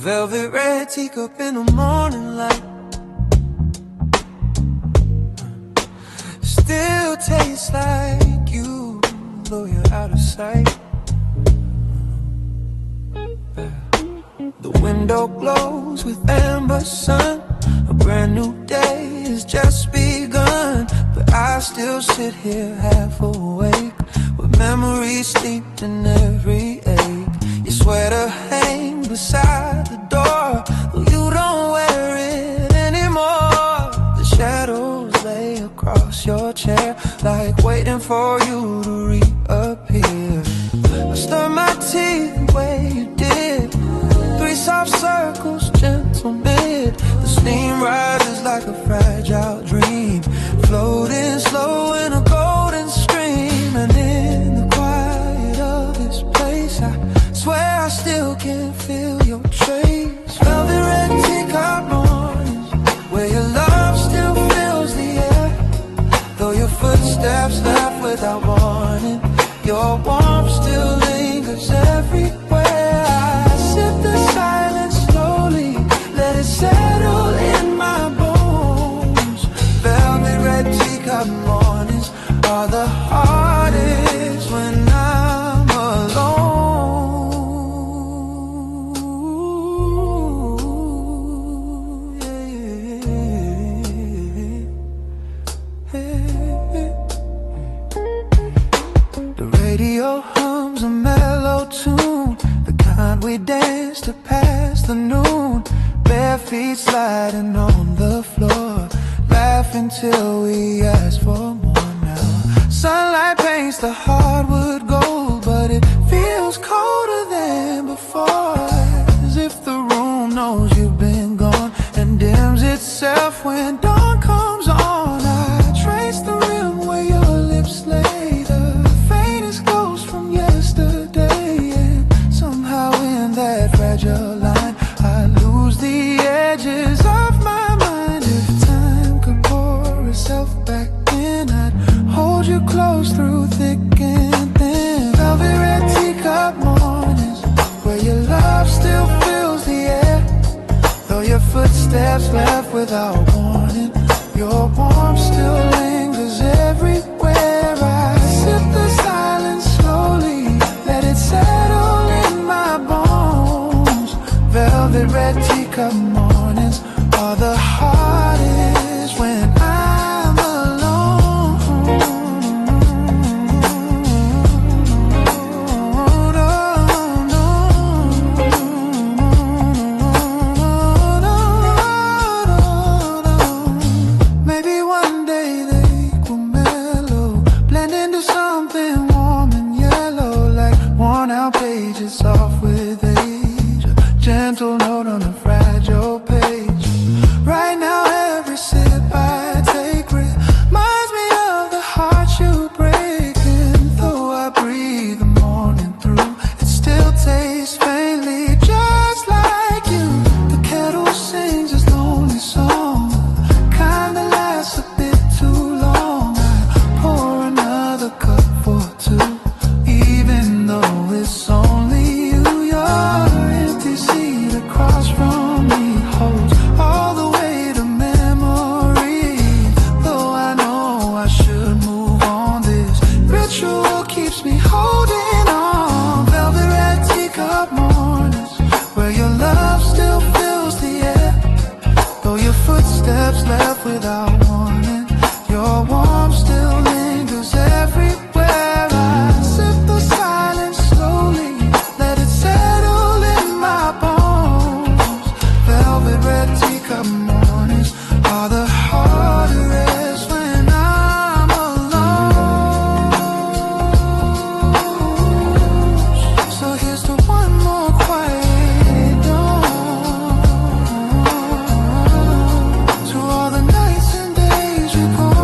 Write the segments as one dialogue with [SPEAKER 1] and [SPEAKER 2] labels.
[SPEAKER 1] velvet red teacup in the morning light. Still tastes like you, though you're out of sight. The window glows with amber sun. A brand new day has just begun, but I still sit here half awake, with memories steeped in every ache. Your sweater hangs beside the door, though you don't wear it anymore. The shadows lay across your chair, like waiting for you to reappear. I stir my tea the way you did, 3 soft circles, gentle mid. The steam rises like a fragile dream, floating slow in a golden stream. And in the quiet of this place, I swear I still can feel your trace. Velvet red teacup mornings, where your love still fills the air, though your footsteps left without warning. Your warmth still lingers everywhere. I sip the silence slowly, let it settle in my bones. Velvet red teacup mornings are the hardest when I'm alone. The radio hums a mellow tune, the kind we dance to pass the noon. Bare feet sliding on the floor, laughing till we ask for more now. Sunlight paints the hardwood gold, but it feels colder than before, as if the room knows you've been gone and dims itself when dawn comes on. I trace the rim where your lips lay, the faintest ghost from yesterday, and somehow in that fragile line I lose the edges of my mind. If time could pour itself back in, I'd hold you close through thick and thin. Velvet red teacup mornings, where your love still fills the air, though your footsteps left without warning. Your warmth still lingers everywhere. I sip the silence slowly, let it settle in my bones. Velvet red teacup mornings are the hardest when I'm alone. Maybe one day they will mellow, blend into something warm and yellow, like worn out pages soft with age, a gentle note on a fragile page. Right now every sip I take reminds me of the heart you break, and though I breathe the morning through, it still tastes faintly just like you. The kettle sings its lonely song, kind that lasts a bit too long. I pour another cup for 2, even though it's only you. Your empty seat across from me holds all the weight of memory, though I know I should move on. This ritual keeps me holding on. Velvet red teacup mornings, where your love still fills the air, though your footsteps left without warning. Your warmth still lingers everywhere. I sip the silence slowly, let it settle in my bones. Velvet red teacup mornings are the hardest when I'm alone. So here's to one more quiet dawn, to all the nights and days you gone.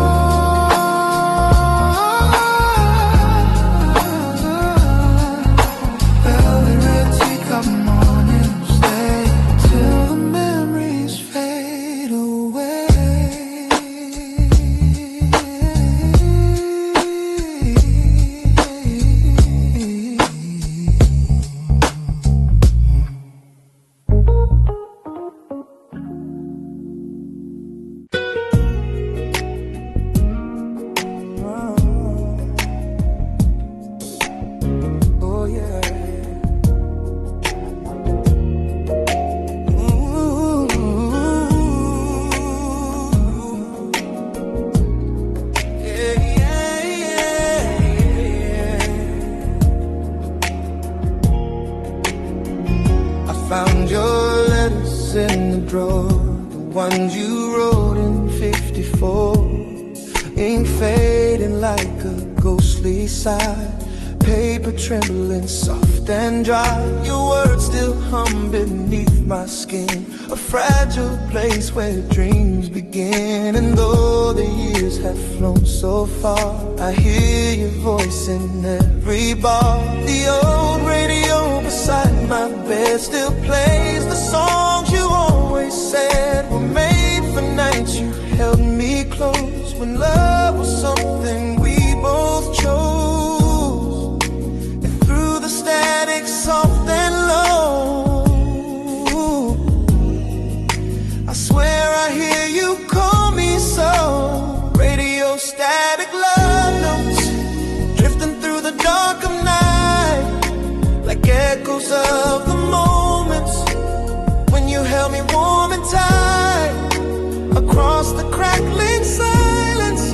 [SPEAKER 1] ones you wrote in '54, ink fading like a ghostly sigh, paper trembling soft and dry. Your words still hum beneath my skin, a fragile place where dreams begin. And though the years have flown so far, I hear your voice in every bar. The old radio beside my bed still plays the songs you always said were made for nights you held me close, when love was something we both chose. And through the static soft and low, I swear I hear you call me so. Radio static love notes drifting through the dark of night, like echoes of the moments when you held me warm and tight. Across the crackling silence,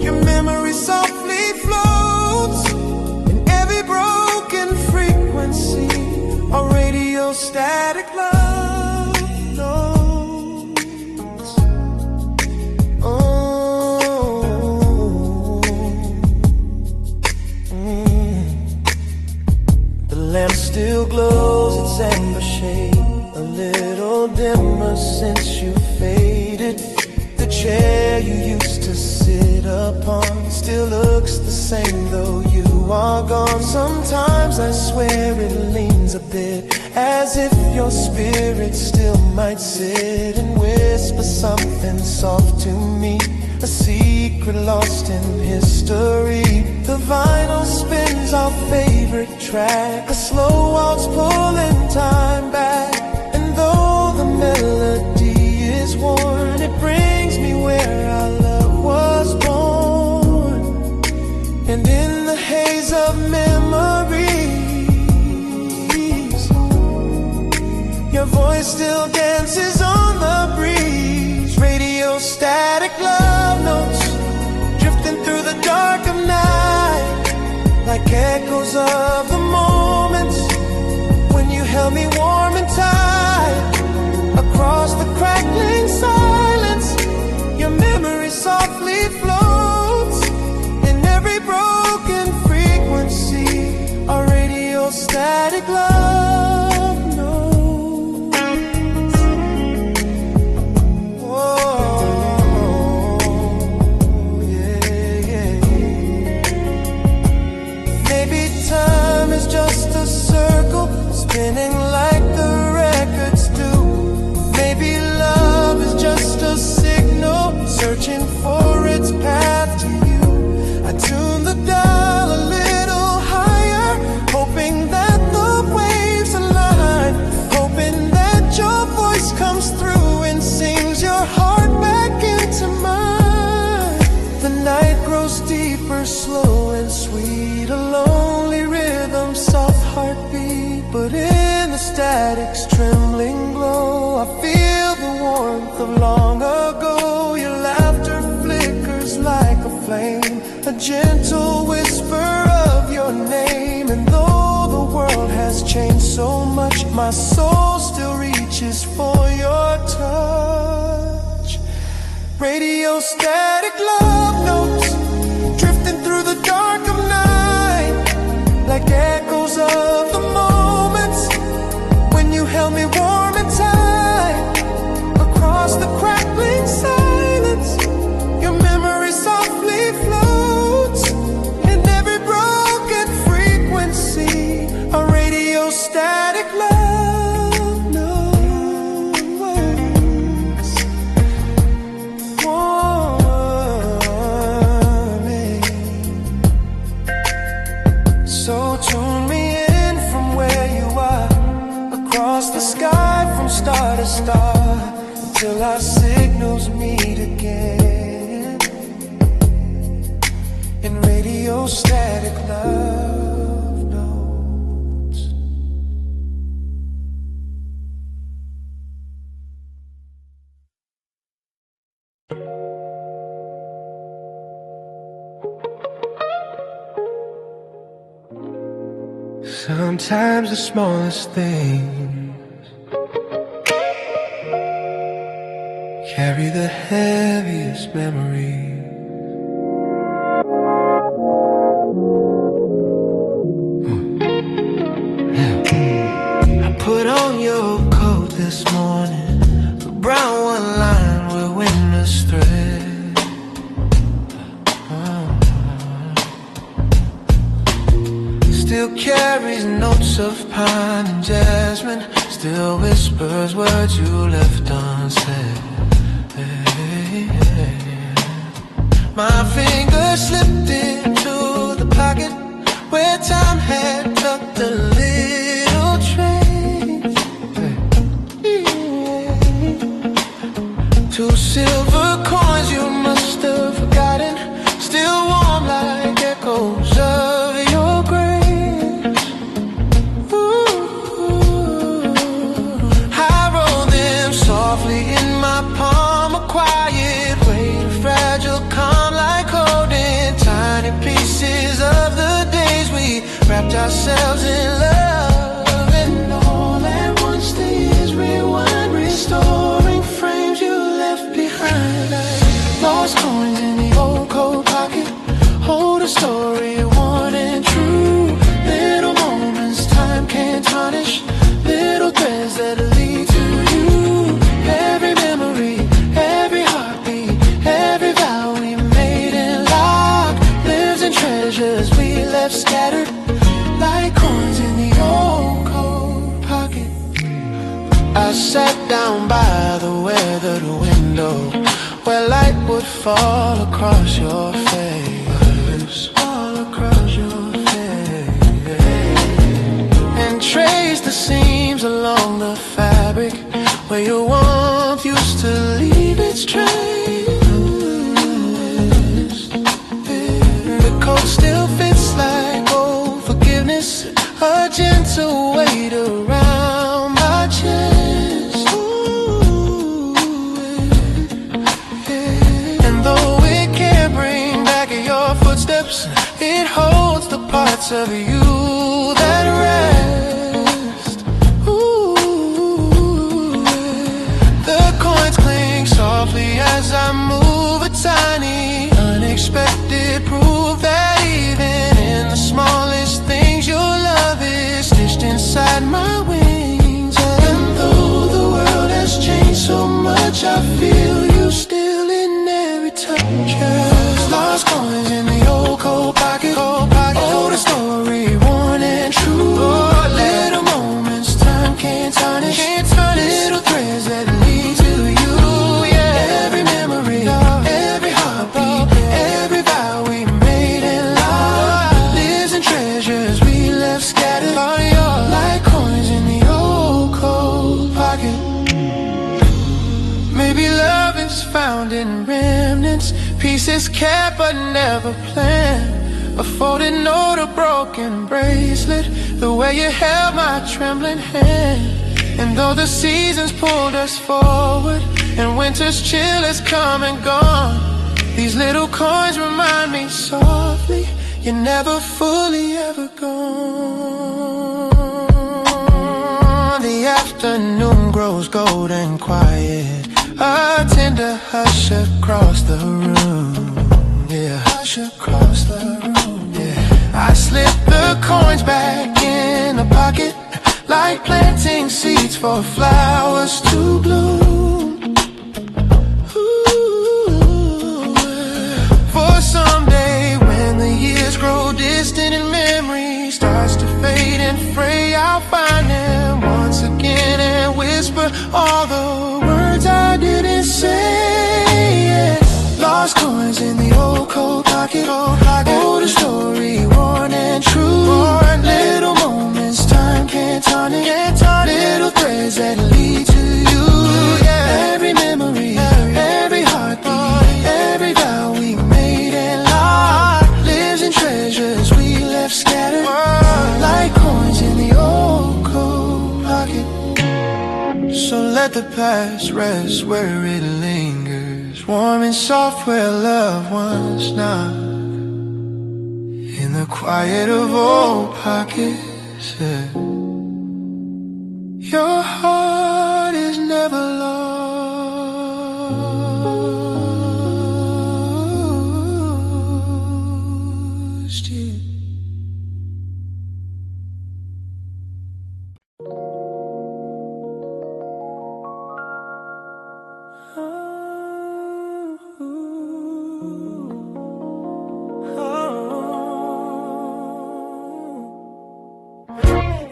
[SPEAKER 1] your memory softly floats in every broken frequency. A radio static love notes. The lamp still glows its amber shade, a little dimmer since you faded. The chair you used to sit upon still looks the same though you are gone. Sometimes I swear it leans a bit, as if your spirit still might sit and whisper something soft to me, a secret lost in history. The vinyl spins our favorite track, a slow waltz pulling time back. And though the melody is worn, it brings me where our love was born. And in the haze of memories, your voice still dances on the breeze. Radio static love notes drifting through the dark of night, like echoes of the moments when you held me warm and tight. Across the crackling silence, your memory softly floats in every broken frequency. A radio static love notes. Whoa, yeah, yeah. Maybe time is just a circle spinning like the records do. Maybe love is just a signal searching for its path to you. I tune the dial a little higher, hoping that the waves align, hoping that your voice comes through and sings your heart back into mine. The night grows deeper, slow and sweet, a lonely rhythm, soft heartbeat. But in the static's trembling glow, I feel the warmth of long ago. Your laughter flickers like a flame, a gentle whisper of your name. And though the world has changed so much, my soul still reaches for your touch. Radio static love notes drifting through the dark of night, like echoes of the moments when you held me warm and tight. Across the crackling silence, your memory softly floats in every broken frequency. A radio static love notes. Warming. So tune me in from where you are, across the sky from star to star, till our signals meet again in radio static love notes. Sometimes the smallest things carry the heaviest memory. I put on your coat this morning, the brown one lined with winter's thread. Still carries notes of pine and jasmine, still whispers words you left unsaid. My fingers slipped into the pocket where time had tucked a little trace. Two silver coins you must have forgotten, still warm like echoes of your grace. I roll them softly in my palm, a quiet way to fragile calm, like holding tiny pieces of the days we wrapped ourselves in love. And all at once the years rewind, restoring frames you left behind. Like lost coins in the old coat pocket, hold a story worn and true. Little moments time can't tarnish, little threads that lead to you. Every memory, every heartbeat, every vow we made and locked, lives in treasures we left scattered like coins in the old coat pocket. I sat down by the weathered window where light would fall across your face, all across your face, and trace the seams along the fabric where your warmth used to leave its trace. The coat still fits like old forgiveness, a gentle weight around my chest. And though it can't bring back your footsteps, it holds the parts of you that rest. The coins cling softly as I move, a tiny, unexpected proof that even in the smallest things your love is stitched inside my wings. And though the world has changed so much, I feel you still in every touch. Lost coins in the old coat pocket, hold a story worn and true. Little moments time can't tarnish, little threads that lead to you. Every memory, every heartbeat, every vow we made and locked, lives in treasures we left scattered like coins in the old coat pocket. Maybe love is found in remnants, pieces kept but never planned. A folded note, a broken bracelet, the way you held my trembling hand. And though the seasons pulled us forward and winter's chill has come and gone, these little coins remind me softly you're never fully ever gone. The afternoon grows gold and quiet, a tender hush across the room. Yeah, hush across the room. Yeah, I slip the coins back in the pocket, like planting seeds for flowers to bloom. Ooh, for someday when the years grow distant and memory starts to fade and fray, I'll find them once again and whisper all the words I didn't say. Yeah. Lost coins in the old coat pocket, hold a story worn and true. Little moments time can't tarnish, little threads that lead to you. Every memory, every heartbeat, every vow we made and locked, lives in treasures we left scattered like coins in the old coat pocket. So let the past rest where it lingers, warm and soft where love once knocked, in the quiet of old pockets. Yeah. Your heart is never lost.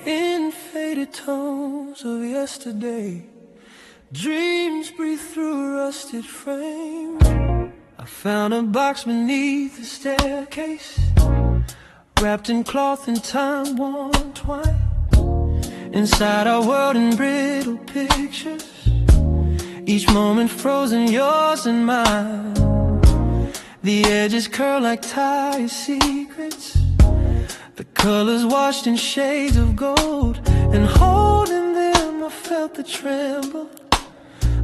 [SPEAKER 1] In faded tones of yesterday, dreams breathe through a rusted frame. I found a box beneath the staircase, wrapped in cloth and time-worn twine. Inside our world in brittle pictures, each moment frozen, yours and mine. The edges curl like tired secrets, the colors washed in shades of gold. And holding them I felt the tremble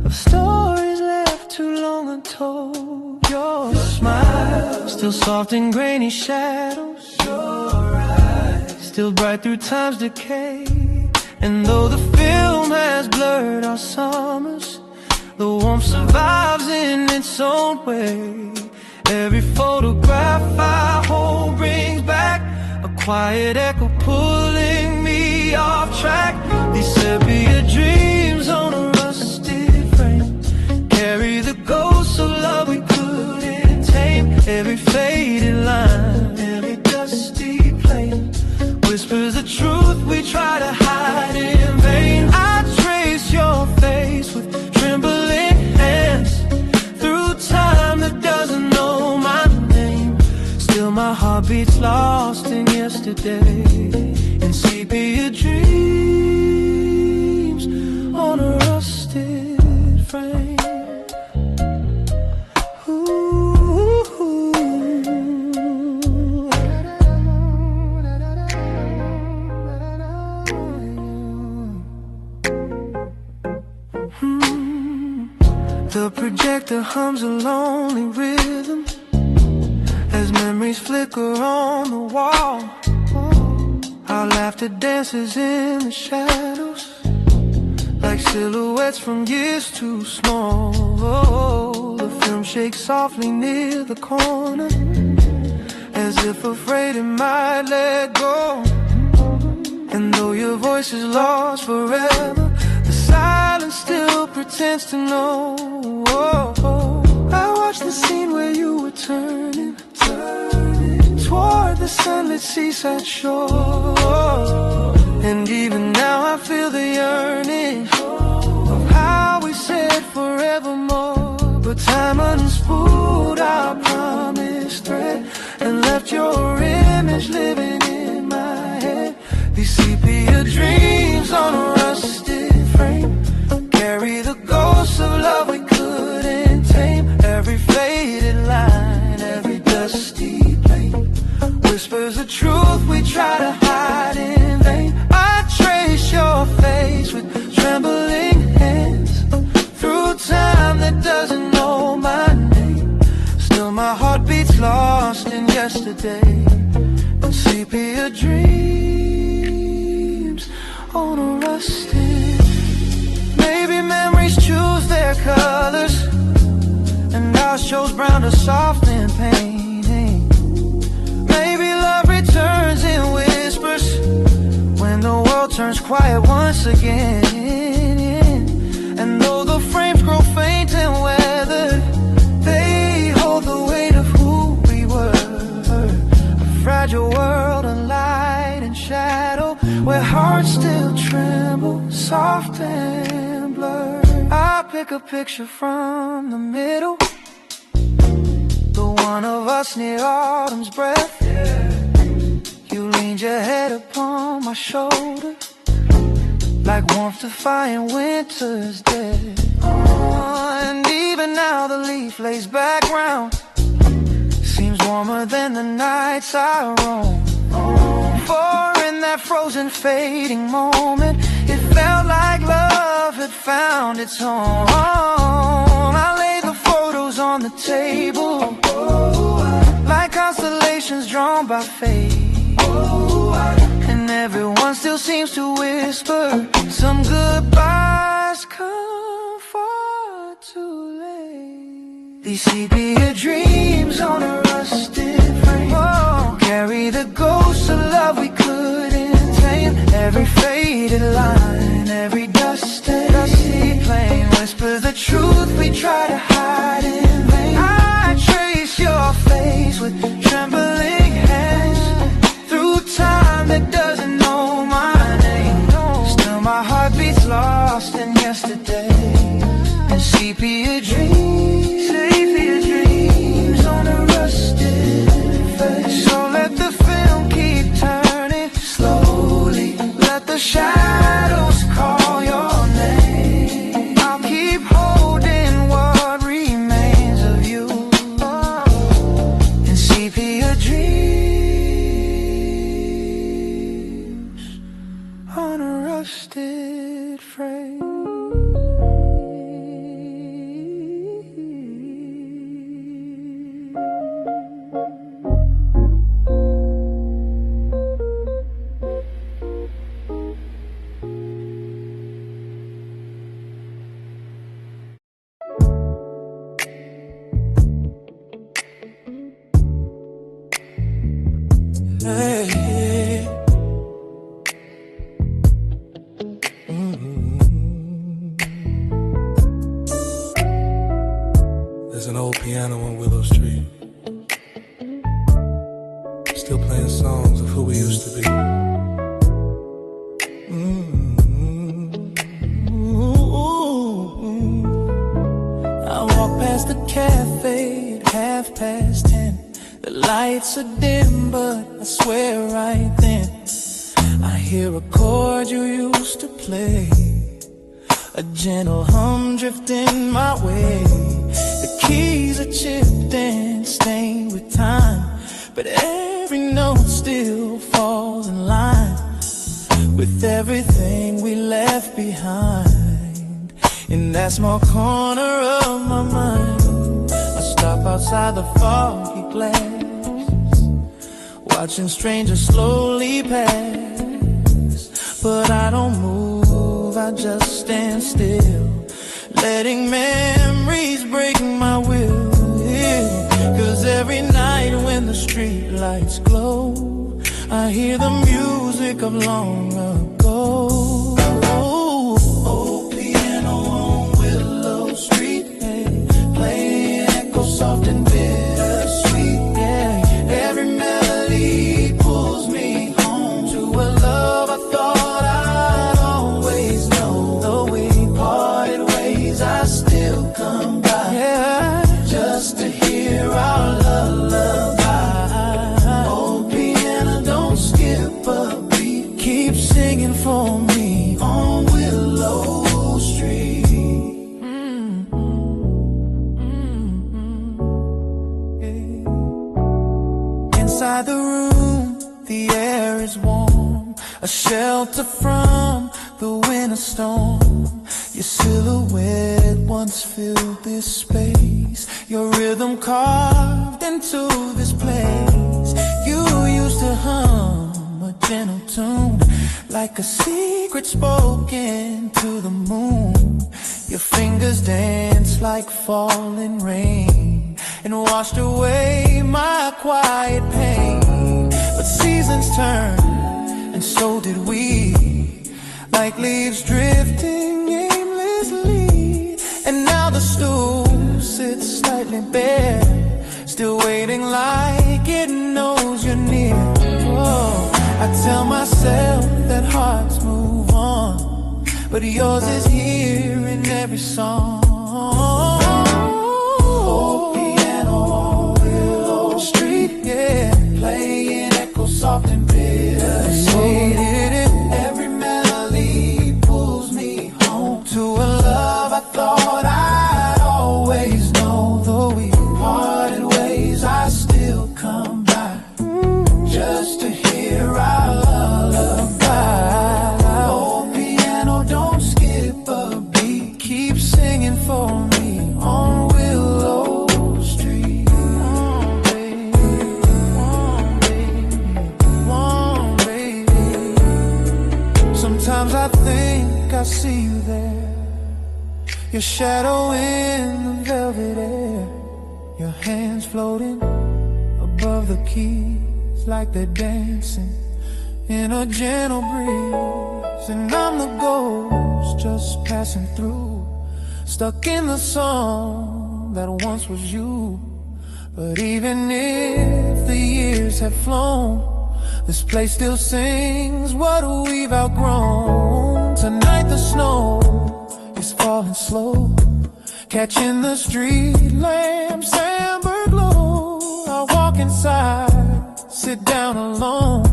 [SPEAKER 1] of stories left too long untold. Your smile, still soft in grainy shadows, your eyes, still bright through time's decay. And though the film has blurred our summers, the warmth survives in its own way. Every photograph I hold brings back a quiet echo pulling me off track. These sepia dreams on a rusted frame carry the ghosts of love we couldn't tame. Every faded line, every dusty plane whispers the truth we try to hide in vain. I trace your face with trembling hands through time that doesn't know my name. Still my heart beats lost in yesterday, in sepia dreams on a rusted frame. The projector hums a lonely rhythm as memories flicker on the wall. Our laughter dances in the shadows like silhouettes from years too small. The film shakes softly near the corner as if afraid it might let go. And though your voice is lost forever, the silence still pretends to know. I watched the scene where you were turning toward the sunlit seaside shore. And even now I feel the yearning of how we said forevermore. But time unspooled our promised thread and left your image living in my head. These sepia dreams on a rusted frame carry the ghosts of love we couldn't tame. Every faded line, every dusty plane whispers the truth we try to hide in vain. I trace your face with trembling hands through time that doesn't know my name. Still my heart beats lost in yesterday, in sepia dreams on a rusted. Maybe memories choose their colors and ours shows brown to soft and painting. Maybe love returns in whispers when the world turns quiet once again. And though the frames grow faint and weathered, they hold the weight of who we were. A fragile world of light and shadow, where hearts still tremble, soft and blurred. I pick a picture from the middle, the one of us near autumn's breath. You leaned your head upon my shoulder, like warmth defying winter's dead. And even now the leaf lays back round, seems warmer than the nights I roam. For in that frozen fading moment, it felt like love had found its home. I laid the photos on the table, like constellations drawn by fate. And everyone still seems to whisper some goodbyes come far too late. These sepia dreams on a rusted frame carry the ghosts of love we couldn't tame. Every faded line, every dusty plane whispers the truth we try to hide in vain. I trace There's an old piano on Willow Street, still playing songs of who we used to be.
[SPEAKER 2] I walk past the cafe at 10:30. The lights are dim, but I swear right then I hear a chord you used to play, a gentle hum drifting my way. The keys are chipped and stained with time, but every note still falls in line with everything we left behind. In that small corner of my mind, I stop outside the foggy glass, watching strangers slowly pass. But I don't move, I just stand still, letting memories break my will. Yeah. 'Cause every night when the street lights glow, I hear the music of long ago. Old piano on Willow Street, hey, playing echoes soft and bittersweet. Yeah. Every melody pulls me home to a love I thought I'd always know. Though we parted ways, I still come by, yeah, just to hear our lullaby. Old piano, don't skip a beat, keep singing for me on Willow Street. Yeah. Inside the room, the air is warm, a shelter from the winter storm. Your silhouette once filled this space, your rhythm carved into this place. You used to hum a gentle tune, like a secret spoken to the moon. Your fingers danced like falling rain and washed away my quiet pain. But seasons turned, and so did we, like leaves drifting aimlessly. And now the stool sits slightly bare, still waiting like it knows you're near. Oh, I tell myself that hearts move on, but yours is here in every song. Old piano on Willow Street, yeah, playing echoes soft and bittersweet. Every melody pulls me home to a love I thought I'd always know. Though we parted ways, I still come by, just to hear our lullaby. Old piano, don't skip a beat, keep singing for me on Willow Street. Baby. Sometimes I think I see you there, your shadow in the velvet air, your hands floating above the keys like they're dancing in a gentle breeze. And I'm the ghost just passing through, stuck in the song that once was you. But even if the years have flown, this place still sings what we've outgrown. Tonight the snow is falling slow, catching the street lamps amber glow. I walk inside, sit down alone,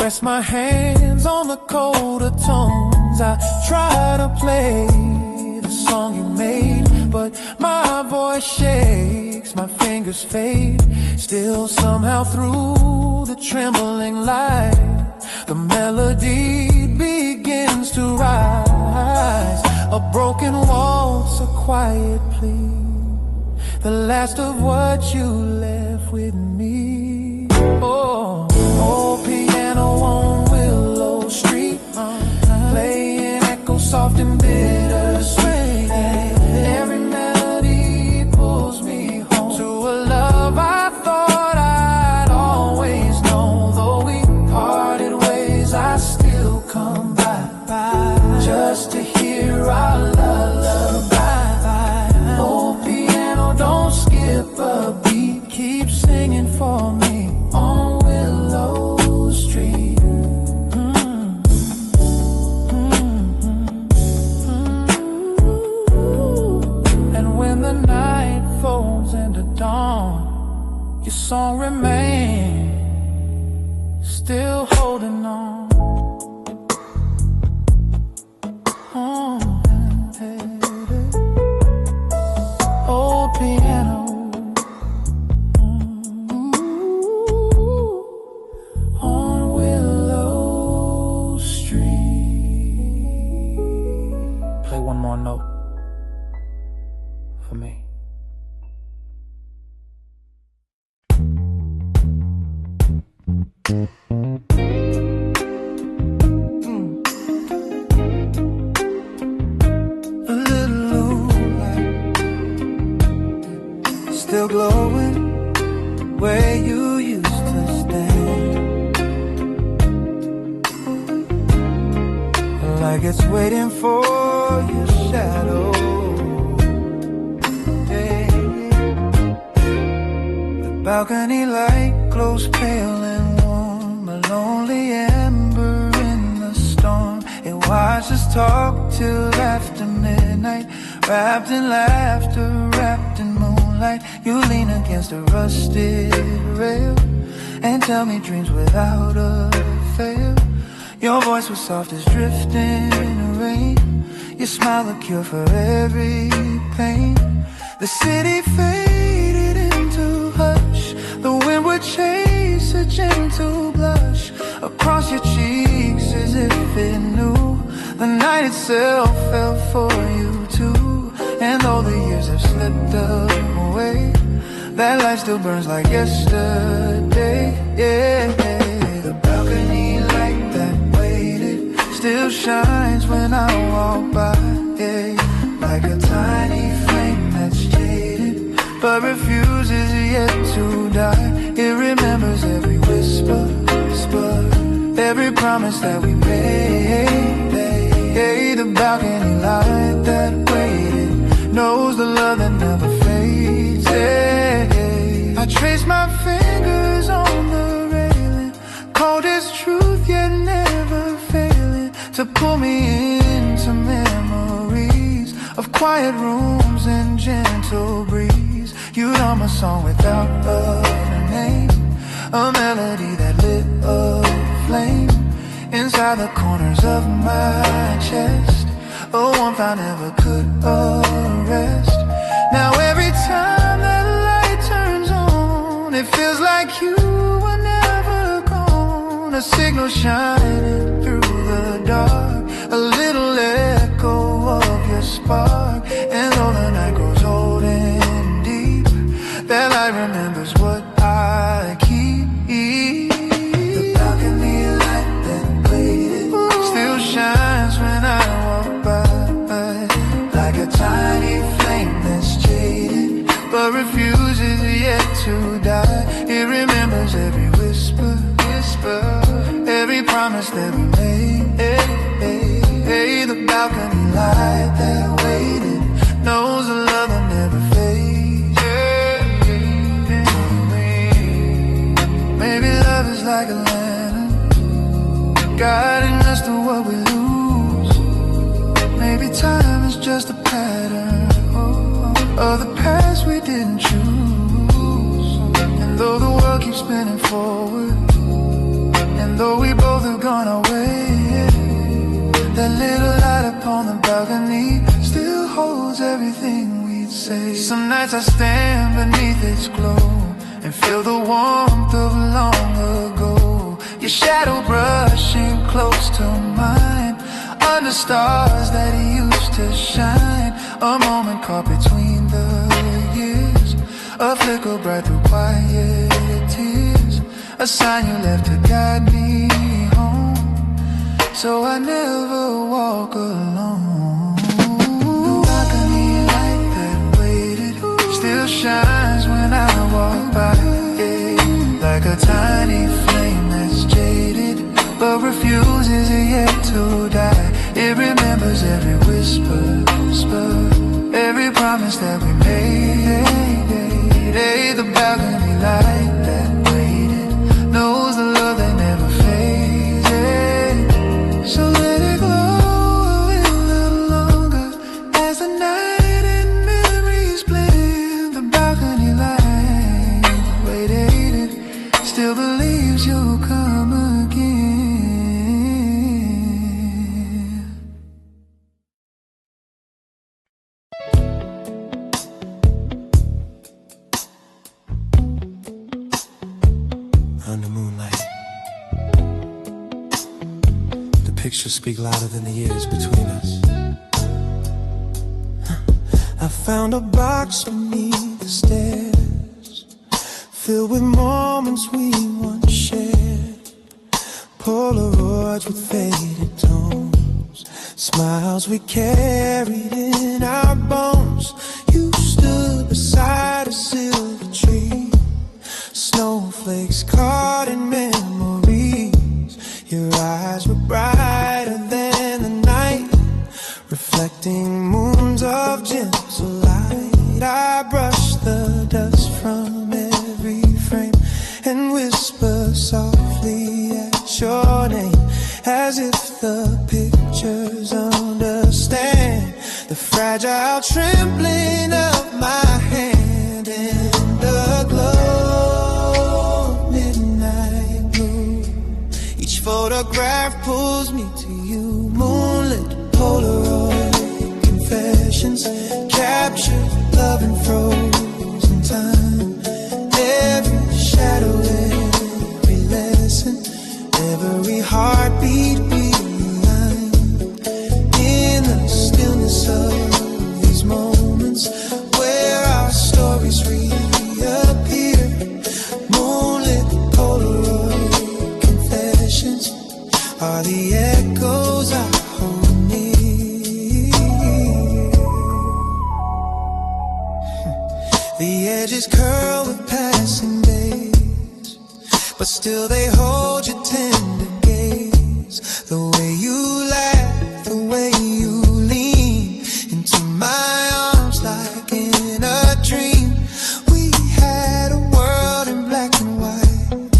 [SPEAKER 2] rest my hands on the colder tones. I try to play the song you made, but my voice shakes, my fingers fade. Still somehow through the trembling light, the melody begins to rise. A broken waltz, a quiet plea, the last of what you left with me. Oh, old piano on Willow Street, playing echoes soft and bittersweet. Every melody pulls me home to a love I thought I'd always know. Though we parted ways, I still come by, just to hear our lullaby. Old piano, don't skip a beat, keep singing for me on Willow Street. And when the night folds into dawn, your song remains still holding on. Old piano, on Willow Street. Play one more note for me.
[SPEAKER 1] Still glowing where you used to stand, like it's waiting for your shadow. Yeah. The balcony light glows pale and warm, a lonely ember in the storm. It watches us talk till after midnight, wrapped in laughter, wrapped in moonlight. You lean against a rusted rail and tell me dreams without a fail. Your voice was soft as drifting rain. Your smile a cure for every pain. The city faded into hush. The wind would chase a gentle blush across your cheeks as if it knew the night itself fell for you too. And though the years have slipped away, that light still burns like yesterday. Yeah, the balcony light that waited still shines when I walk by. Yeah, like a tiny flame that's jaded but refuses yet to die. It remembers every whisper, every promise that we made. Hey, the balcony light that waited knows the love that never fades. Hey, I trace my fingers on the railing, cold as truth yet never failing, to pull me into memories of quiet rooms and gentle breeze. You'd hum a song without a name, a melody that lit a flame inside the corners of my chest, a warmth I never could arrest. Now every time that light turns on, it feels like you were never gone. A signal shining through the dark, a little echo of your spark. And though the night grows old and deep, that light remembers what I keep. The balcony light that waited still shines when I walk by, like a tiny flame that's jaded but refuses yet to die. It remembers every whisper, every promise that we made. Hey, the balcony light that waited knows the love that never fades. Maybe love is like a lantern, guiding us to what we lose. Maybe time is just a pattern of the past we didn't choose. And though the world keeps spinning forward, and though we both have gone our way, that little light upon the balcony still holds everything we'd say. Some nights I stand beneath its glow and feel the warmth of long ago. Your shadow brushing close to mine, under stars that used to shine. A moment caught between the years, a flicker bright through quiet tears, a sign you left to guide me home, so I never walk alone. The balcony light that waited still shines when I walk by, like a tiny flame that's jaded but refuses yet to die. It remembers every whisper, every promise that we made. balcony light that waited knows the love that never faded. So let it glow a little longer as the night and memories blend. The balcony light waited, still believes you'll come again.
[SPEAKER 2] Under moonlight, the pictures speak louder than the years between us. I found a box beneath the stairs, filled with moments we once shared. Polaroids with faded tones, smiles we carried in our bones. You stood beside a silver tree, snowflakes caught in memories. Your eyes were brighter than the night, reflecting moons of gentle light. I brushed the dust from every frame and whispered softly at your name, as if the pictures understand the fragile trembling of my hand in the glow. Midnight blue, each photograph pulls me to you. Moonlit Polaroid confessions, captured love and frozen time. Every shadow, every lesson, every heartbeat realigned. In the stillness of these moments where our stories reappear. Moonlit Polaroid confessions are the echoes I hold near. The edges curl with passing days, but still they hold your tender gaze. The way you laugh, the way you lean into my arms like in a dream. We had a world in black and white,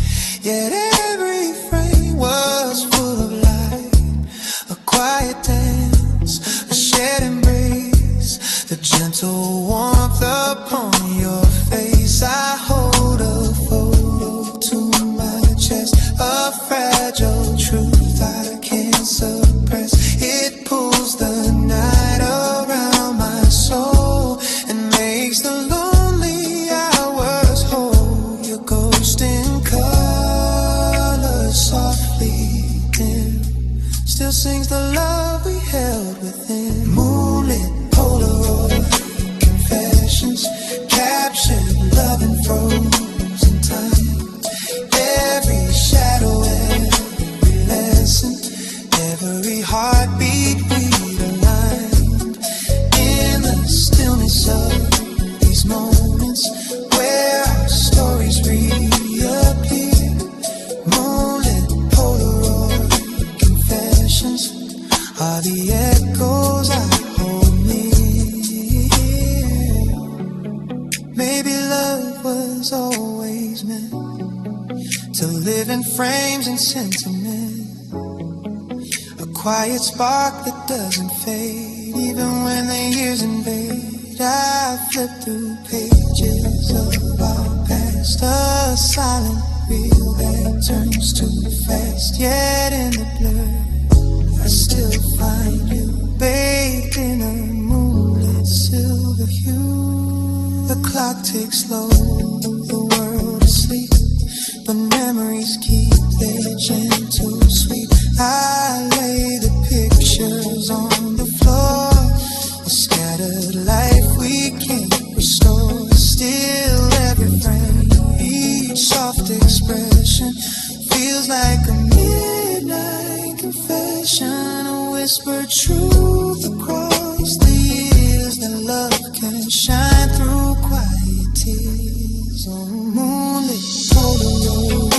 [SPEAKER 2] yet every frame was full of light. A quiet dance, a shared embrace, the gentle warmth upon your face. I hold a photo to my chest, a fragile truth I can't suppress. It pulls the night around my soul and makes the lonely hours whole. Your ghost in color softly dim still sings the love we held within. Moonlit Polaroid confessions, captured love and frozen time. Every shadow, every lesson, every heartbeat realigned. In the stillness of these moments where our stories reappear. Moonlit Polaroid confessions are the echoes I hold near. Maybe love was always meant to live in frames and sentiment, a quiet spark that doesn't fade even when the years invade. I flip through pages of our past, a silent reel that turns too fast. Yet in the blur I still find you, baked in a moonlit silver hue. The clock ticks slow, the world is asleep, but memories keep their gentle sweep. I lay the pictures on the floor, a scattered life we can't restore. Still every frame, each soft expression feels like a midnight confession, a whispered truth across the years that love can shine through quiet tears. On moonlit Polaroid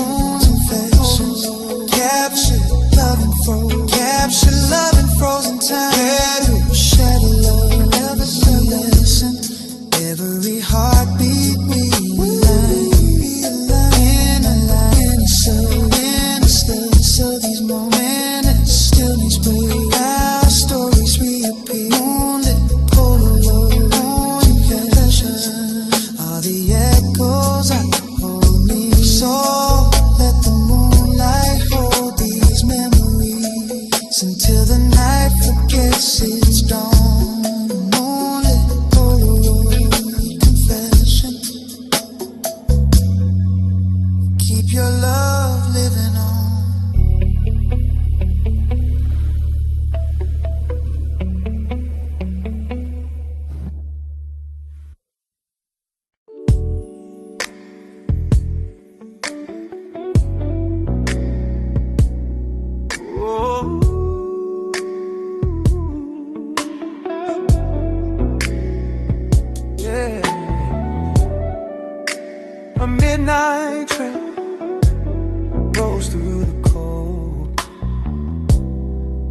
[SPEAKER 2] confessions, captured love and frozen time. Every shadow, love, every lesson, every heartbeat we light. goes out for me. So let the moonlight hold these memories until the night forgets its dawn. Moonlit Polaroid confession. Keep your love living on. A midnight train rolls through the cold,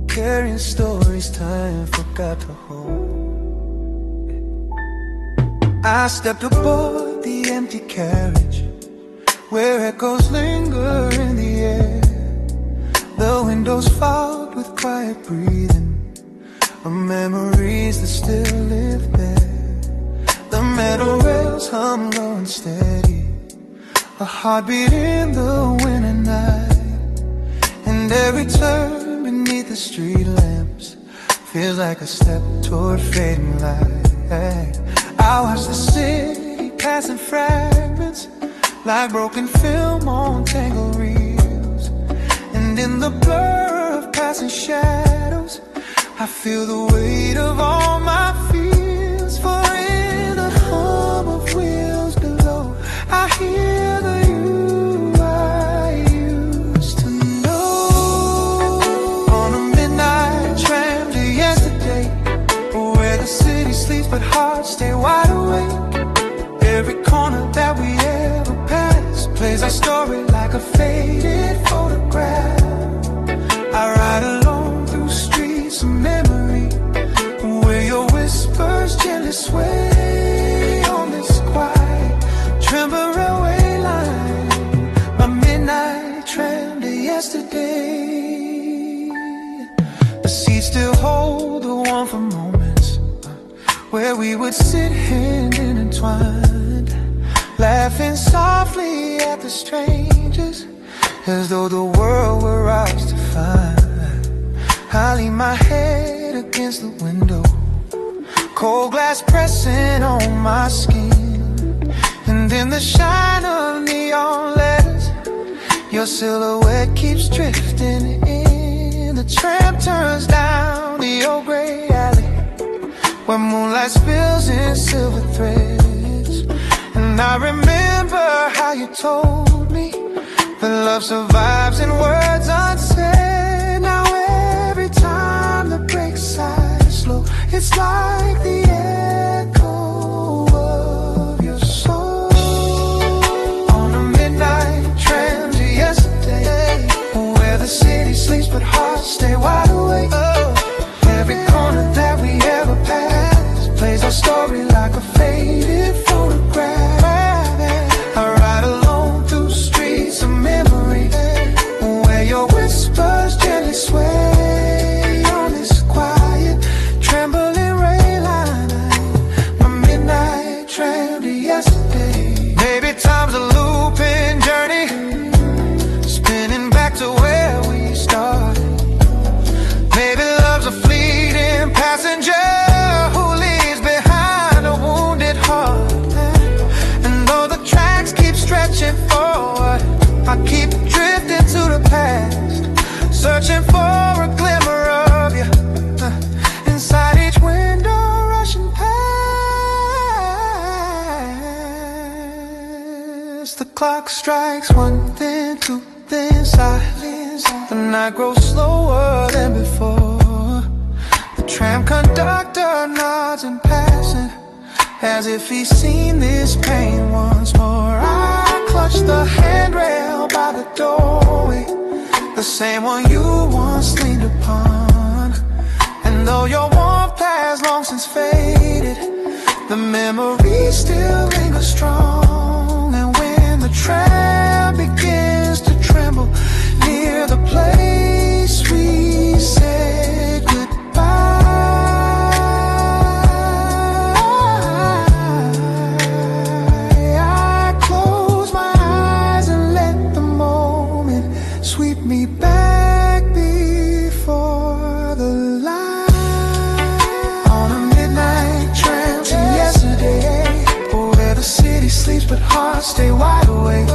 [SPEAKER 2] carrying stories time forgot to hold. I stepped aboard the empty carriage, where echoes linger in the air. The windows fogged with quiet breathing of memories that still live there. The metal rails hum low and steady, a heartbeat in the winter night. And every turn beneath the street lamps feels like a step toward fading light. I watch the city pass in fragments, like broken film on tangled reels. And in the blur of passing shadows, I feel the weight of all my fears. For in the hum of wheels below, I hear the you I used to know. On a midnight tram to yesterday, where the city sleeps but hearts stay wide awake. Every corner that we ever passed plays our story like a faded photograph. I ride alone through streets of memory, where your whispers gently sway on this quiet trembling railway line. My midnight tram to yesterday. The seats still hold the warmth of moments where we would sit hand intertwined, laughing softly at the strangers, as though the world were ours to find. I lean my head against the window, cold glass pressing on my skin. And in the shine of neon letters, your silhouette keeps drifting in. The tram turns down the old gray alley, where moonlight spills in silver threads. And I remember how you told me that love survives in words unsaid. Now every time the brakes sigh slow, it's like the echo of your soul. On a midnight tram to yesterday, where the city sleeps but hearts stay wide awake. Every corner that we ever passed plays our story like a faded photograph. I ride alone through streets of memory, where your whispers gently sway on this quiet trembling rail line. My midnight tram to yesterday. Maybe time's a looping journey, spinning back to where we started. Maybe love's a fleeting passenger who leaves behind a wounded heart. And though the tracks keep stretching forward, I keep drifting to the past, searching for a glimmer of you inside each window rushing past. The clock strikes one, then two, then silence. The night grows slower than before. The tram conductor nods in passing, as if he's seen this pain once more. I clutch the handrail by the doorway, the same one you once leaned upon. And though your warmth has long since faded, the memories still linger strong. And when the tram begins to tremble near the place we said goodbye, I
[SPEAKER 1] stay wide awake.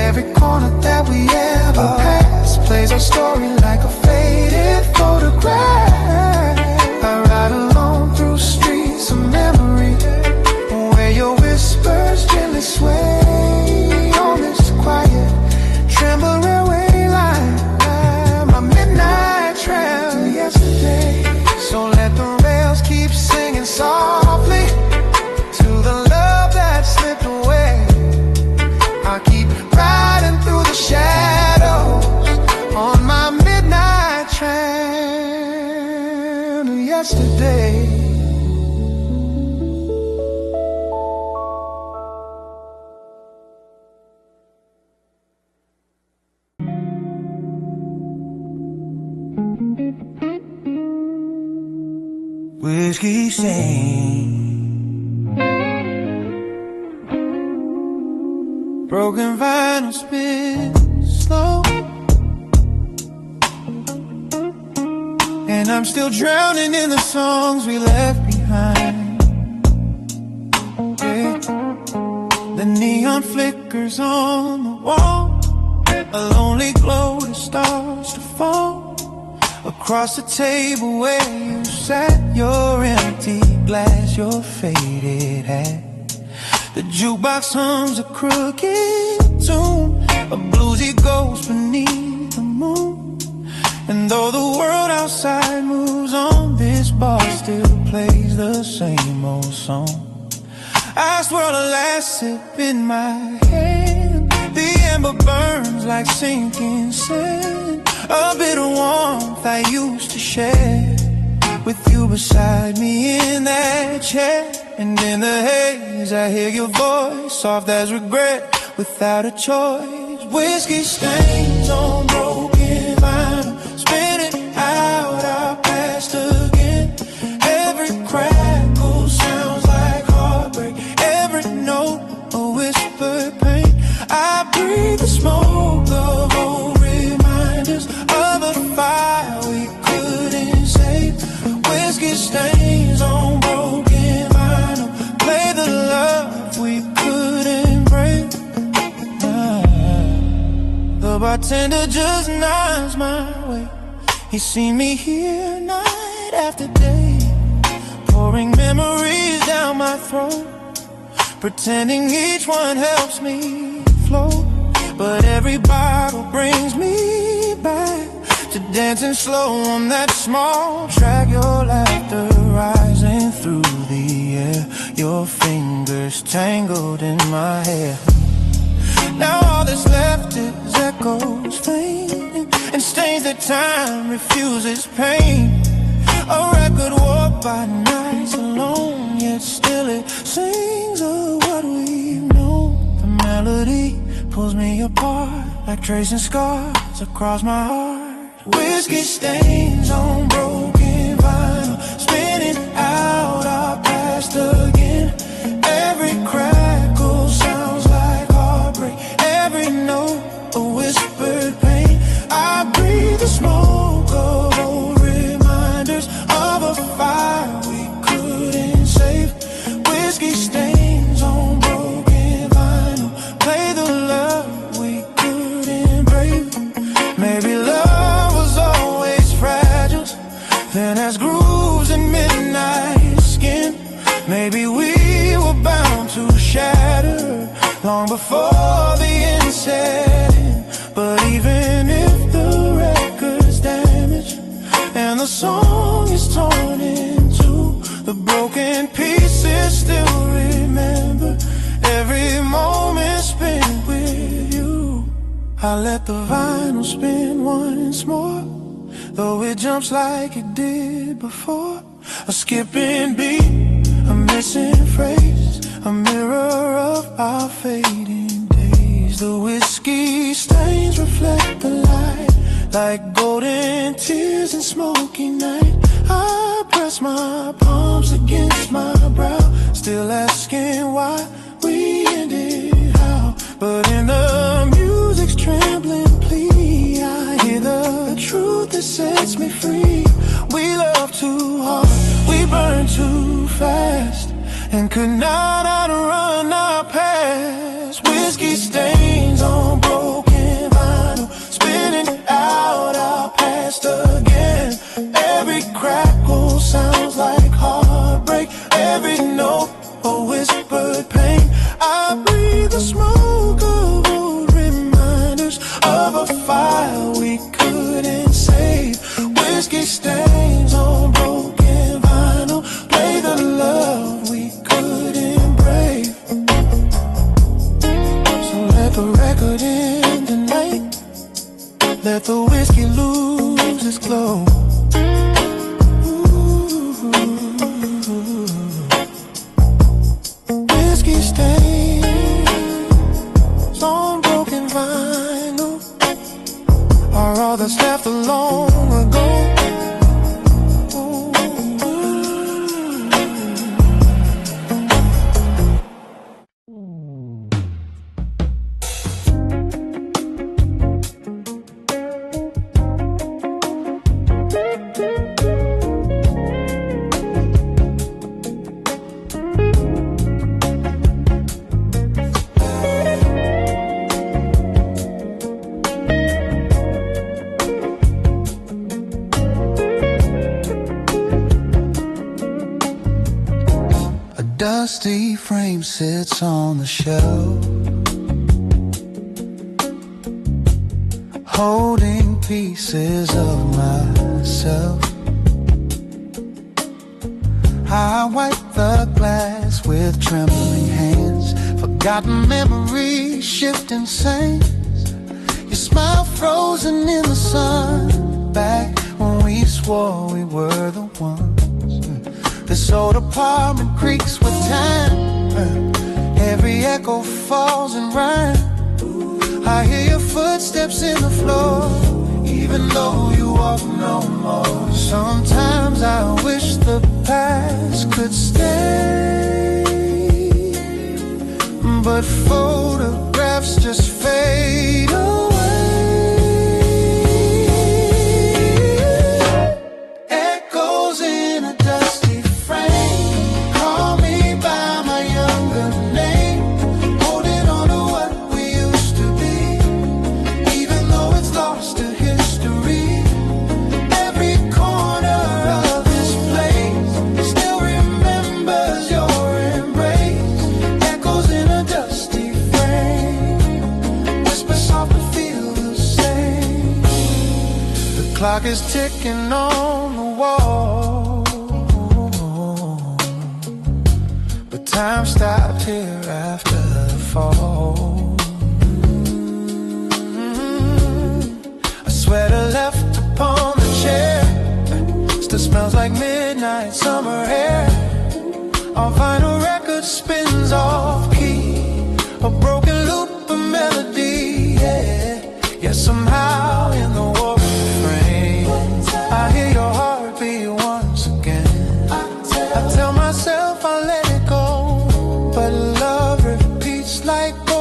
[SPEAKER 1] Every corner that we ever pass plays our story like a faded photograph. I ride alone through streets of memory, where your whispers gently sway on this quiet, tremble railway line. My midnight trail to yesterday. So let the rails keep singing softly to the love that slipped away. I'll keep riding through the shadows on my midnight train to yesterday.
[SPEAKER 2] Whiskey stain, broken vinyl spin slow, and I'm still drowning in the songs we left behind. Yeah. The neon flickers on the wall, a lonely glow that starts to fall across the table where you sat, your empty glass, your faded hat. The jukebox hums a crooked tune, a bluesy ghost beneath the moon. And though the world outside moves on, this bar still plays the same old song. I swirl a last sip in my hand, the ember burns like sinking sand, a bit of warmth I used to share with you beside me in that chair. And in the haze I hear your voice, soft as regret, without a choice. Whiskey stains on broken vinyl, spinning out our past again. Every crackle sounds like heartbreak, every note a whispered pain. I breathe the smoke of old reminders of a fire we couldn't save. Whiskey stains on broken vinyl, play the love we couldn't break. The bartender just nods my way. He's seen me here night after day, pouring memories down my throat, pretending each one helps me float. But every bottle brings me back to dancing slow on that small track. Your laughter rising through the air, your fingers tangled in my hair. Now all that's left is echoes fading, and stains that time refuses pain. A record warped by nights alone, yet still it sings of what we've known. The melody pulls me apart like tracing scars across my heart. Whiskey stains on broken vinyl, spinning out our past again. Every crackle sounds like heartbreak, every note a whispered pain. I breathe the smoke of old reminders of a fire we couldn't save. Whiskey stains on broken vinyl, play the love we couldn't break. Maybe love was always fragile, then has grooves in midnight skin. Maybe we were bound to shatter long before the end set in. But even if the record's damaged and the song is torn in two, the broken pieces still remember every moment spent with you. I let the vinyl spin once more, though it jumps like it did before. A skipping beat, a missing phrase, a mirror of our fading days. The whiskey stains reflect the light like golden tears in smoky night. I press my palms against my brow, still asking why we ended how. But in the music's trembling plea, I hear the truth that sets me free. We love too hard, we burn too fast, and could not outrun our past. whiskey stains on broken vinyl, spinning out our past again. Every crackle sounds like heartbreak, every note a whispered pain. I breathe the smoke of old reminders of a fire we couldn't save. Whiskey stains on broken vinyl, play the love we couldn't brave. So let the record end tonight, let the whiskey lose its glow. Whiskey stains on broken vinyl are all that's left of long ago.
[SPEAKER 1] Dusty frame sits on the shelf, holding pieces of myself. I wipe the glass with trembling hands, forgotten memories, shifting sands. Your smile frozen in the sun, back when we swore we were the ones. This old apartment creaks with time, every echo falls in rhyme. I hear your footsteps in the floor, even though you walk no more. Sometimes I wish the past could stay, but photographs just fade away. Echoes in a dusty frame, call me by my younger name, holding on to what we used to be, even though it's lost to history. Every corner of this place still remembers your embrace. Echoes in a dusty frame, whisper soft but feel the same. The clock is ticking on the wall, but time stopped here after the fall. A sweater left upon the chair still smells like midnight summer air. Our vinyl record spins off key, a broken loop of melody, yeah. Yeah, somehow in the war frame I hear your heartbeat once again. I tell myself I'll let it go, but love repeats like gold.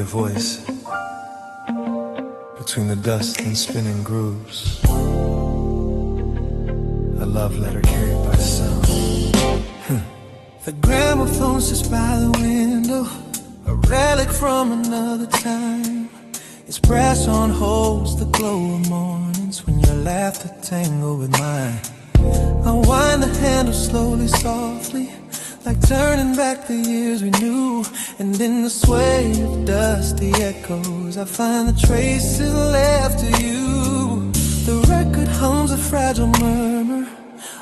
[SPEAKER 2] your voice between the dust and spinning grooves. A love letter carried by sound. The gramophone sits by the window, a relic from another time. Its brass on holds the glow of mornings when your laughter tangled with mine. I wind the handle slowly, softly, like turning back the years we knew. And in the sway of dusty echoes, I find the traces left of you. The record hums a fragile murmur,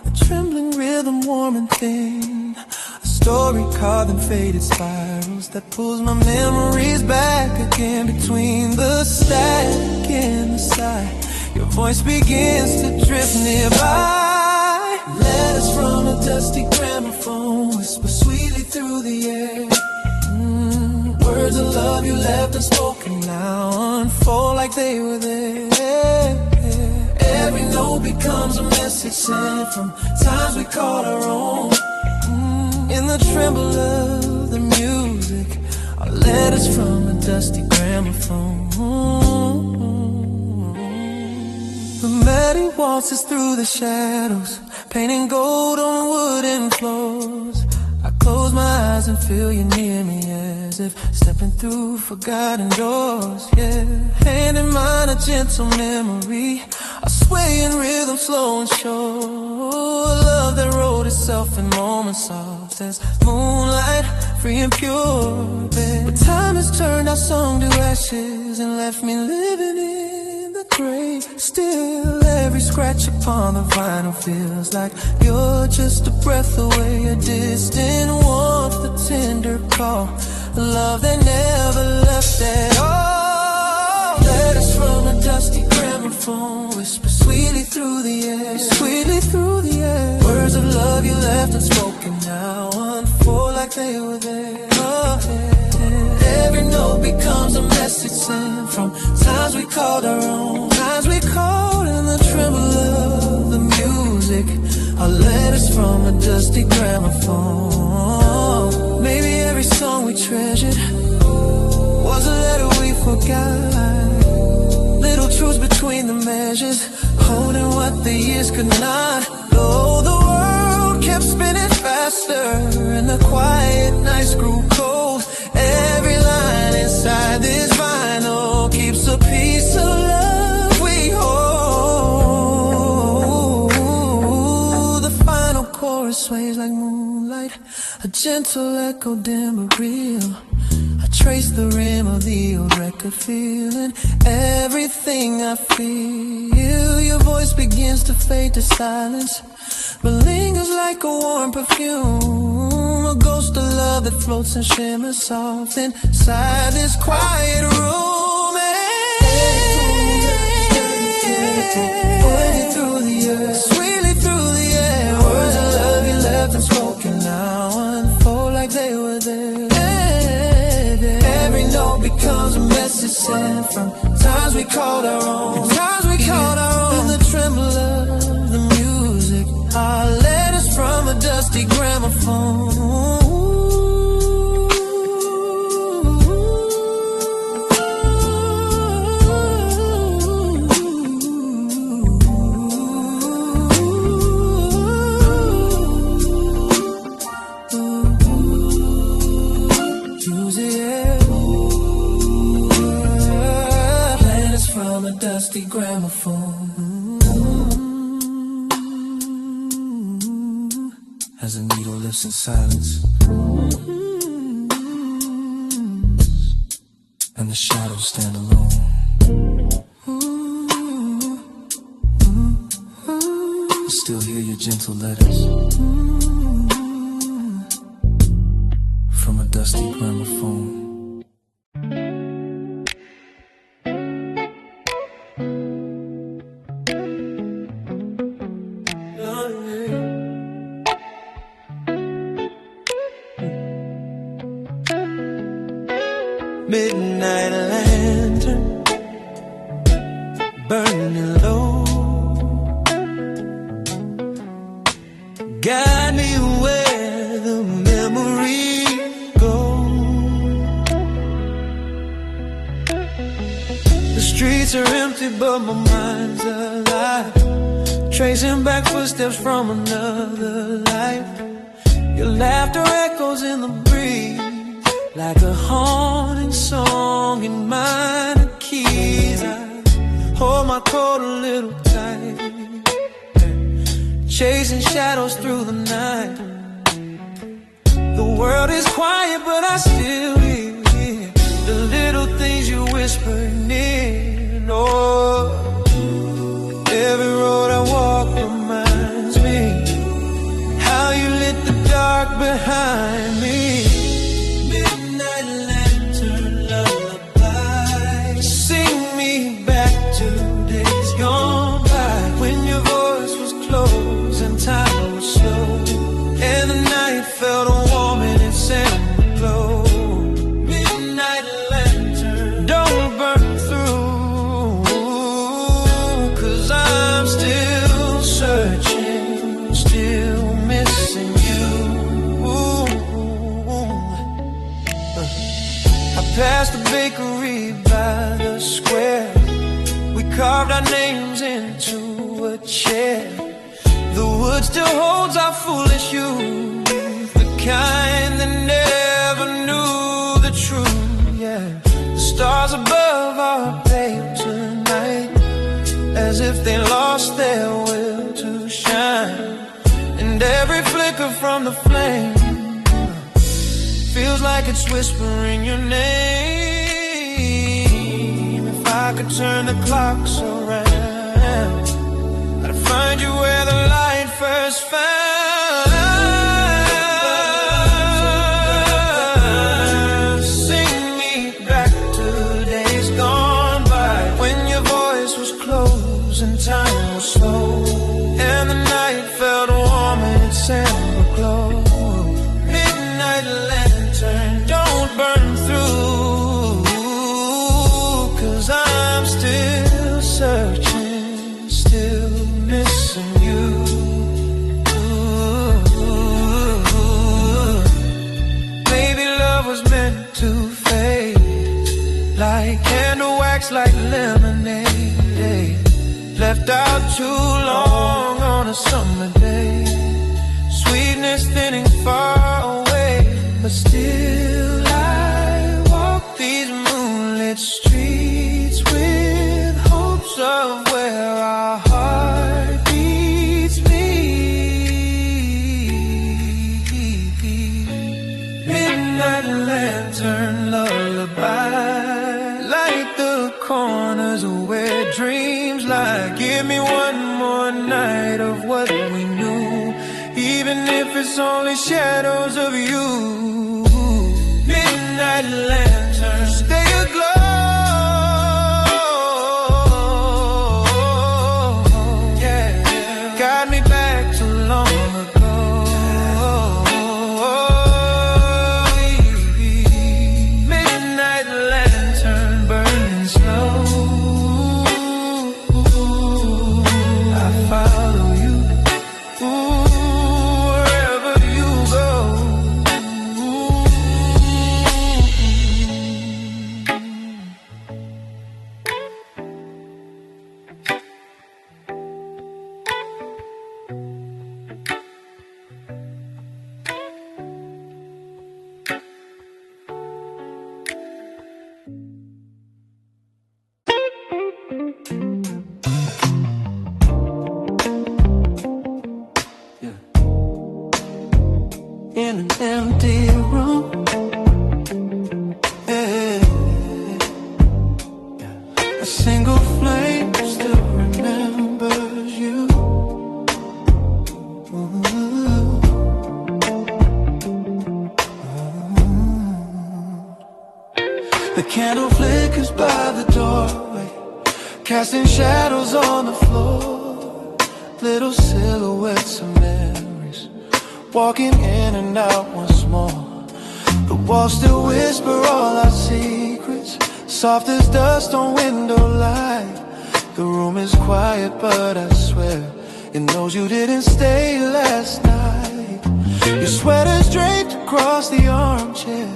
[SPEAKER 2] a trembling rhythm warm and thin, a story carved in faded spirals that pulls my memories back again. Between the static and the sigh, your voice begins to drift nearby. Letters from a dusty gramophone whisper sweetly through the air. Words of love you left unspoken now unfold like they were there. Every note becomes a message sent from times we called our own. In the tremble of the music, our letters from a dusty gramophone. The melody waltzes through the shadows, painting gold on wooden floors. I close my eyes and feel you near me, as if stepping through forgotten doors. Yeah, hand in mine, a gentle memory, a swaying rhythm, slow and sure. A love that wrote itself in moments soft as moonlight, free and pure. But time has turned our song to ashes and left me living in the grave. Still, every scratch upon the vinyl feels like you're just a breath away, a distant warmth, a tender call, a love that never left at all. Letters from a dusty gramophone whisper sweetly through the air, sweetly through the air. Words of love you left unspoken now unfold like they were there. Oh, yeah. Every note becomes a message sent from times we called our own, times we called in the tremble of the music. Our letters from a dusty gramophone. Maybe every song we treasured was a letter we forgot. Little truths between the measures, holding what the years could not. Though the world kept spinning faster and the quiet nights grew cold, every line inside this vinyl keeps a piece of love we hold. The final chorus sways like moonlight, a gentle echo dim but real. I trace the rim of the old record, feeling everything I feel. Your voice begins to fade to silence, but lingers like a warm perfume, a ghost of love that floats and shimmers soft inside this quiet room. Sweetly through the air, sweetly through the air. Words of love you left unspoken now unfold like they were there. Every note becomes a message sent from times we called our own, times we called our own. In the tremble of the music, our letters from a dusty gramophone. Dusty gramophone. As a needle lifts in silence, and the shadows stand alone. I still hear your gentle letters from a dusty gramophone. Midnight lantern burning low, guide me where the memories go. dead, but my mind's alive, tracing back footsteps from another life. Your laughter echoes in the breeze, like a haunting song in minor keys. I hold my coat a little tight, chasing shadows through the night. The world is quiet, but I still hear the little things you whisper in. Oh, every road I walk reminds me how you lit the dark behind me. Midnight lantern lullaby, sing me back to days gone by, when your voice was close and time was slow, and the night felt warm in its amber glow. Midnight lantern, don't burn through, 'cause I'm still searching, still missing you. I passed the bakery by the square, we carved our names into a chair. The wood still holds our foolish youth, the kind that never knew the truth. Yeah, the stars above are pale tonight, as if they lost their will to shine. And every flicker from the flame feels like it's whispering your name. If I could turn the clocks around, I'd find you where the light first found. Sing me back to days gone by, when your voice was close and time was slow, and the night felt warm in its amber glow. Midnight lantern, don't burn through, 'cause I'm still searching, still missing you. Maybe love was meant to fade, like candle wax, like lemonade, left out too long on a summer day. Sweetness thinning far away, but still I walk these moonlit streets with hopes of where our heart beats meet. Midnight lantern lullaby, light the corners where dreams lie. Give me one more night of what we knew, even if it's only shadows of you. Midnight lantern, stay aglow. Yeah, guide me back to long ago. Midnight lantern burning slow, I follow you. Wherever you go. In an empty room, yeah. A single flame still remembers you. The candle flickers by the doorway, casting shadows on the floor. Little silhouettes of memories, walking in and out once more. The walls still whisper all our secrets, soft as dust on window light. The room is quiet, but I swear it knows you didn't stay last night. Your sweater's draped across the armchair,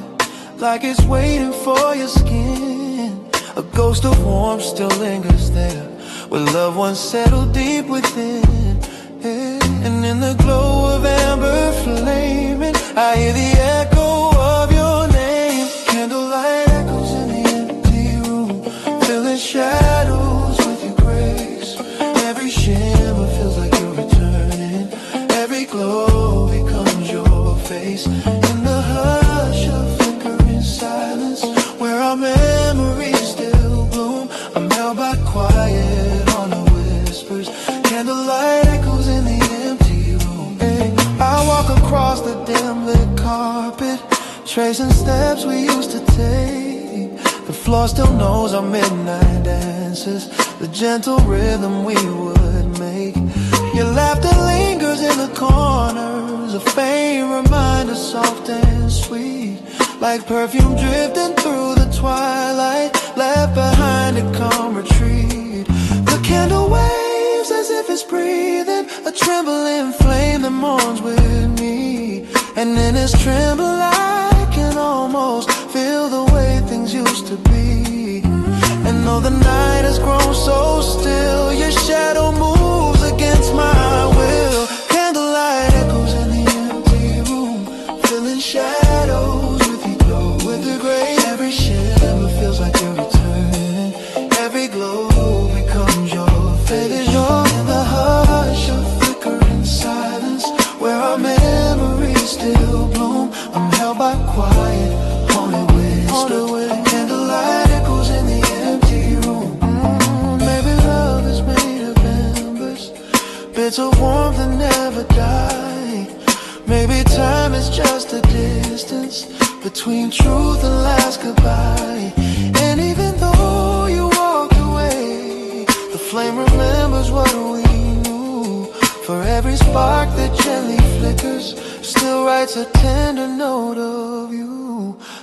[SPEAKER 2] like it's waiting for your skin. A ghost of warmth still lingers there, where loved ones settle deep within. And in the glow of amber flaming, I hear the echo of your name. Candlelight echoes in the empty room, filling shadows with your grace. Every shimmer feels like you're returning, every glow becomes your face. In the hush of flickering silence, where our memories still bloom, I'm held by quiet on the whispers. Candlelight echoes in the empty room. I walk across the dim lit carpet, tracing steps we used to take. The floor still knows our midnight dances, the gentle rhythm we would make. Your laughter lingers in the corners, a faint reminder, soft and sweet, like perfume drifting through the twilight, left behind to come retreat. The candle waves as if it's breathing, a trembling flame that mourns with me. And in its tremble I can almost feel the way things used to be. And though the night has grown so still, your shadow moves against my will. Candlelight echoes in the empty room, filling shadows with your glow, with your grace. Every shimmer feels like you're returning, every glow becomes your face. In the hush of flickering silence, where our memories still bloom, I'm held by quiet, haunted whispers. Candlelight echoes in the empty room. Maybe love is made of embers, bits of warmth that never die. Maybe time is just a distance between truth and last goodbye. And even though you walked away, the flame remembers what we knew. For every spark that gently flickers, still writes a tender note of you.